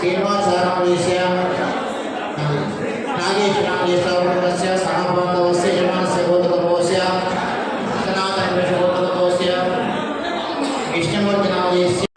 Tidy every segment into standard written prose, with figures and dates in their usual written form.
श्रीनिवासरामदेश्य नागेश्वरामदेशस्य सहबान्धवस्य जन्मस्य गोत्रतमोस्य सनातनस्य गोत्रतमोस्य विष्णुमूर्तिनामदेश्य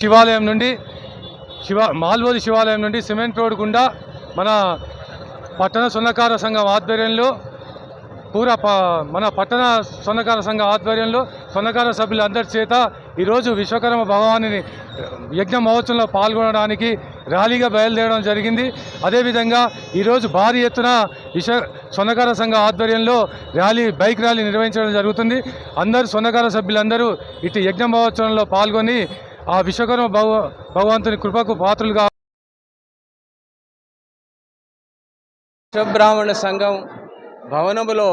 శివాలయం నుండి మాల్వోది శివాలయం నుండి సిమెంట్ రోడ్ గుండా మన పట్టణ స్వర్ణకార సంఘం ఆధ్వర్యంలో మన పట్టణ స్వర్ణకార సంఘం ఆధ్వర్యంలో స్వర్ణకార సభ్యులందరి చేత ఈరోజు విశ్వకర్మ భగవాని యజ్ఞ మహోత్సవంలో పాల్గొనడానికి ర్యాలీగా బయలుదేరడం జరిగింది. అదేవిధంగా ఈరోజు భారీ ఎత్తున స్వర్ణకార సంఘం ఆధ్వర్యంలో బైక్ ర్యాలీ నిర్వహించడం జరుగుతుంది. అందరూ స్వర్ణకార సభ్యులందరూ ఇటు యజ్ఞ మహోత్సవంలో పాల్గొని ఆ విశ్వకర్మ భగవంతుని కృపకు పాత్రలుగా. విశ్వబ్రాహ్మణ సంఘం భవనములో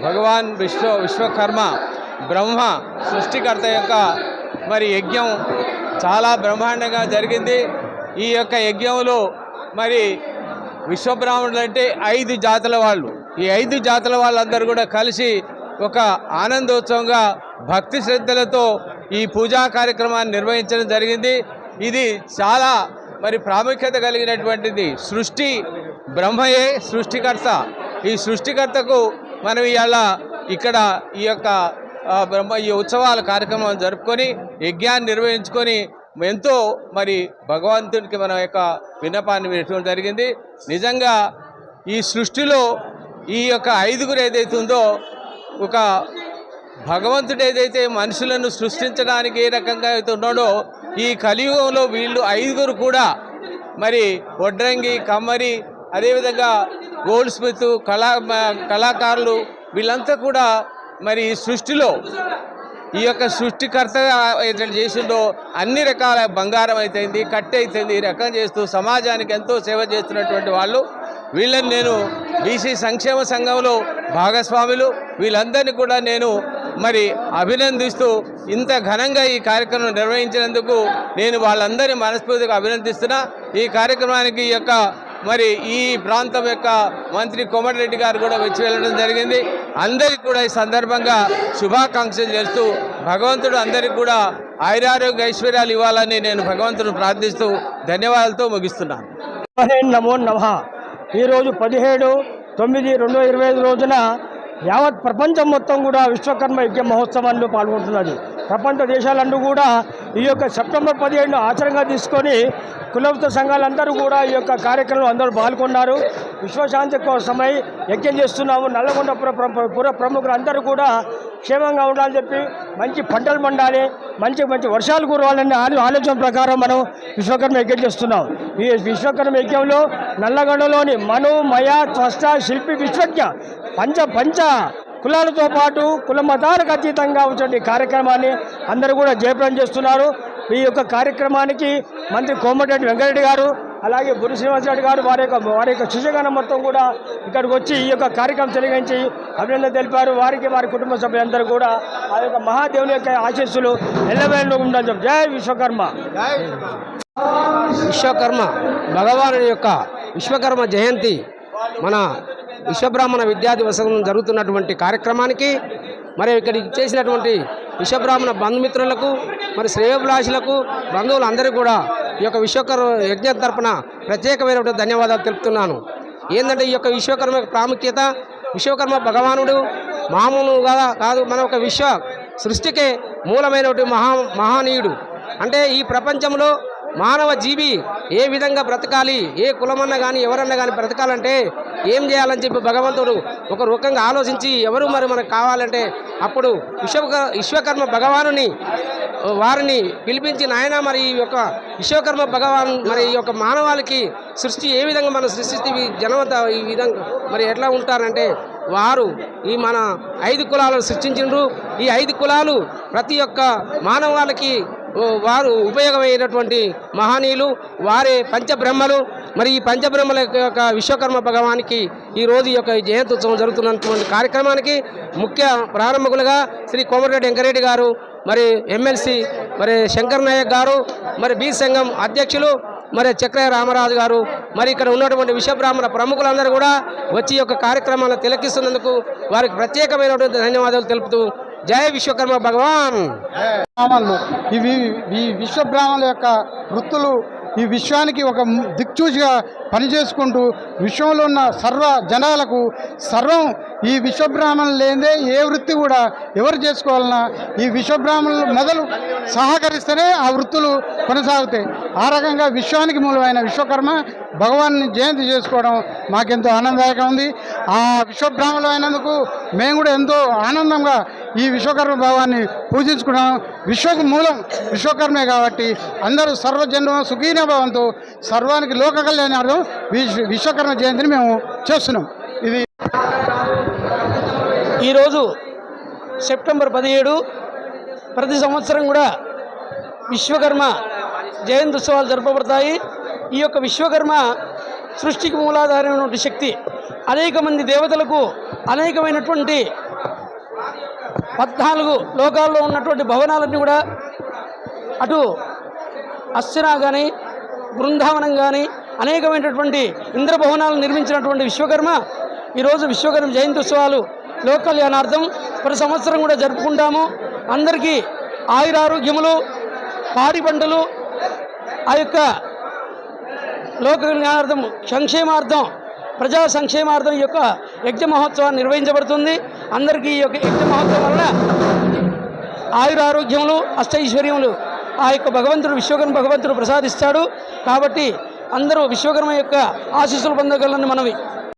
భగవాన్ విశ్వకర్మ బ్రహ్మ సృష్టికర్త యొక్క యజ్ఞం చాలా బ్రహ్మాండంగా జరిగింది. ఈ యొక్క యజ్ఞంలో విశ్వబ్రాహ్మణులు అంటే 5 జాతుల వాళ్ళు, ఈ 5 జాతుల వాళ్ళందరూ కూడా కలిసి ఒక ఆనందోత్సవంగా భక్తి శ్రద్ధలతో ఈ పూజా కార్యక్రమాన్ని నిర్వహించడం జరిగింది. ఇది చాలా ప్రాముఖ్యత కలిగినటువంటిది. సృష్టి బ్రహ్మయే సృష్టికర్త. ఈ సృష్టికర్తకు మనం ఇవాళ ఇక్కడ ఈ యొక్క ఈ ఉత్సవాల కార్యక్రమం జరుపుకొని యజ్ఞాన్ని నిర్వహించుకొని ఎంతో భగవంతునికి మన యొక్క విన్నపాన్ని వినడం జరిగింది. నిజంగా ఈ సృష్టిలో ఈ యొక్క 5గురు ఏదైతే ఉందో, ఒక భగవంతుడు ఏదైతే మనుషులను సృష్టించడానికి ఏ రకంగా అయితే ఉన్నాడో, ఈ కలియుగంలో వీళ్ళు 5గురు కూడా వడ్రంగి, కమ్మరి, అదేవిధంగా గోల్డ్ స్మిత్, కళాకారులు వీళ్ళంతా కూడా ఈ సృష్టిలో ఈ యొక్క సృష్టికర్తగా ఏదైతే చేసిండో అన్ని రకాల బంగారం అయితేంది, కట్టె అయితేంది, ఈ రకం చేస్తూ సమాజానికి ఎంతో సేవ చేస్తున్నటువంటి వాళ్ళు. వీళ్ళని నేను బీసీ సంక్షేమ సంఘంలో భాగస్వాములు, వీళ్ళందరినీ కూడా నేను అభినందిస్తూ ఇంత ఘనంగా ఈ కార్యక్రమం నిర్వహించినందుకు నేను వాళ్ళందరినీ మనస్ఫూర్తిగా అభినందిస్తున్నా. ఈ కార్యక్రమానికి ఈ ప్రాంతం యొక్క మంత్రి కోమటిరెడ్డి గారు కూడా వచ్చి వెళ్ళడం జరిగింది. అందరికీ కూడా ఈ సందర్భంగా శుభాకాంక్షలు చేస్తూ భగవంతుడు అందరికీ కూడా ఆయురారోగ్య ఐశ్వర్యాలు ఇవ్వాలని నేను భగవంతుడు ప్రార్థిస్తూ ధన్యవాదాలతో ముగిస్తున్నాను. నమో నమః. ఈరోజు 17/9/2025 రోజున యావత్ ప్రపంచం మొత్తం కూడా విశ్వకర్మ యజ్ఞ మహోత్సవాల్లో పాల్గొంటున్నది. ప్రపంచ దేశాలన్నీ కూడా ఈ యొక్క సెప్టెంబర్ 15 ఆచరణగా తీసుకొని కులవృత్త సంఘాలందరూ కూడా ఈ యొక్క కార్యక్రమంలో అందరూ పాల్గొన్నారు. విశ్వశాంతి కోసమై యజ్ఞం చేస్తున్నాము. నల్లగొండ పుర ప్రముఖులు అందరూ కూడా క్షేమంగా ఉండాలని చెప్పి, మంచి పంటలు పండాలి, మంచి వర్షాలు కురవాలనే ఆలోచన ప్రకారం మనం విశ్వకర్మ యజ్ఞం చేస్తున్నాం. ఈ విశ్వకర్మ యజ్ఞంలో నల్లగొండలోని మను, మయ, త్వష్ట, శిల్పి, విశ్వజ్ఞ పంచ కులాలతో పాటు కుల మతాలకు అతీతంగా వచ్చే కార్యక్రమాన్ని అందరూ కూడా జయప్రదం చేస్తున్నారు. ఈ యొక్క కార్యక్రమానికి మంత్రి కోమటిరెడ్డి వెంకటరెడ్డి గారు, అలాగే బుర్రి శ్రీనివాసరెడ్డి గారు వారి యొక్క శిష్యగణం మొత్తం కూడా ఇక్కడికి వచ్చి ఈ యొక్క కార్యక్రమం జరిగించి అభినందన తెలిపారు. వారికి వారి కుటుంబ సభ్యులందరూ కూడా ఆ యొక్క మహాదేవుని యొక్క ఆశీస్సులు ఎల్లవేళలో ఉండాలి. జై విశ్వకర్మ. విశ్వకర్మ భగవానుడి యొక్క విశ్వకర్మ జయంతి మన విశ్వబ్రాహ్మణ విద్యార్థి వసంతం జరుగుతున్నటువంటి కార్యక్రమానికి ఇక్కడికి చేసినటువంటి విశ్వబ్రాహ్మణ బంధుమిత్రులకు, శ్రేయోభిలాషులకు, బంధువులందరికీ కూడా ఈ యొక్క విశ్వకర్మ యజ్ఞం తరపున ప్రత్యేకమైనటువంటి ధన్యవాదాలు తెలుపుతున్నాను. ఏంటంటే ఈ యొక్క విశ్వకర్మ ప్రాముఖ్యత, విశ్వకర్మ భగవానుడు మామూలుగా కాదు, మన ఒక విశ్వ సృష్టికే మూలమైనటువంటి మహానీయుడు. అంటే ఈ ప్రపంచంలో మానవ జీవి ఏ విధంగా బ్రతకాలి, ఏ కులమన్నా కానీ ఎవరన్నా కానీ బ్రతకాలంటే ఏం చేయాలని చెప్పి భగవంతుడు ఒక రూపంగా ఆలోచించి ఎవరు మరి మనకు కావాలంటే అప్పుడు విశ్వకర్మ భగవానుని వారిని పిలిపించి నాయన మరి ఈ యొక్క విశ్వకర్మ భగవాన్ మరి ఈ యొక్క మానవాళికి సృష్టి ఏ విధంగా మనం సృష్టిస్తే జనమంతా ఈ విధంగా మరి ఎట్లా ఉంటారంటే వారు ఈ మన 5 కులాలను సృష్టించిండ్రు. ఈ 5 కులాలు ప్రతి ఒక్క మానవాళికి వారు ఉపయోగమైనటువంటి మహనీయులు, వారే పంచబ్రహ్మలు. మరి ఈ పంచబ్రహ్మల యొక్క విశ్వకర్మ భగవానికి ఈరోజు ఈ యొక్క జయంత్యుత్సవం జరుగుతున్నటువంటి కార్యక్రమానికి ముఖ్య ప్రారంభకులుగా శ్రీ కోమటిరెడ్డి వెంకరెడ్డి గారు, మరి ఎమ్మెల్సీ మరి శంకర్ నాయక్ గారు, మరి బి సంఘం అధ్యక్షులు మరి చక్రయ్య రామరాజు గారు, మరి ఇక్కడ ఉన్నటువంటి విశ్వబ్రాహ్మణ ప్రముఖులందరూ కూడా వచ్చి యొక్క కార్యక్రమాలను తిలకిస్తున్నందుకు వారికి ప్రత్యేకమైనటువంటి ధన్యవాదాలు తెలుపుతూ జయ విశ్వకర్మ భగవాన్. ఈ విశ్వబ్రాహ్మణుల యొక్క వృత్తులు ఈ విశ్వానికి ఒక దిక్చూచిగా పనిచేసుకుంటూ విశ్వంలో ఉన్న సర్వ జనాలకు సర్వం ఈ విశ్వబ్రాహ్మణులు లేదే ఏ వృత్తి కూడా ఎవరు చేసుకోవాలన్నా ఈ విశ్వబ్రాహ్మణులు మొదలు సహకరిస్తేనే ఆ వృత్తులు కొనసాగుతాయి. ఆ రకంగా విశ్వానికి మూలమైన విశ్వకర్మ భగవాన్ని జయంతి చేసుకోవడం మాకెంతో ఆనందదాయకంగా ఉంది. ఆ విశ్వబ్రాహ్మణులు అయినందుకు మేము కూడా ఎంతో ఆనందంగా ఈ విశ్వకర్మ భగవాన్ని పూజించుకున్నాం. విశ్వకు మూలం విశ్వకర్మే కాబట్టి అందరూ సర్వజన్మ సుఖీన భవంతో సర్వానికి లోక కళ్యాణార్థం విశ్వకర్మ జయంతిని మేము చేస్తున్నాం. ఇది ఈరోజు సెప్టెంబర్ 17 ప్రతి సంవత్సరం కూడా విశ్వకర్మ జయంతి ఉత్సవాలు జరపబడతాయి. ఈ యొక్క విశ్వకర్మ సృష్టికి మూలాధారమైనటువంటి శక్తి. అనేక మంది దేవతలకు అనేకమైనటువంటి 14 లోకాల్లో ఉన్నటువంటి భవనాలన్నీ కూడా అటు అస్సినా కానీ బృందావనం కానీ అనేకమైనటువంటి ఇంద్రభవనాలను నిర్మించినటువంటి విశ్వకర్మ ఈరోజు విశ్వకర్మ జయంతి ఉత్సవాలు లోక కళ్యాణార్థం ప్రతి సంవత్సరం కూడా జరుపుకుంటాము. అందరికీ ఆయురారోగ్యములు, పాడి పంటలు, ఆ యొక్క లోక కళ్యాణార్థం సంక్షేమార్థం ప్రజా సంక్షేమార్థం ఈ యొక్క యజ్ఞ మహోత్సవాన్ని నిర్వహించబడుతుంది. అందరికీ ఈ యొక్క యజ్ఞ మహోత్సవం వలన ఆయురారోగ్యములు, అష్టైశ్వర్యములు ఆ యొక్క భగవంతుడు విశ్వకర్మ భగవంతుడు ప్రసాదిస్తాడు. కాబట్టి అందరూ విశ్వకర్మ యొక్క ఆశీస్సులు పొందగలని మనవి.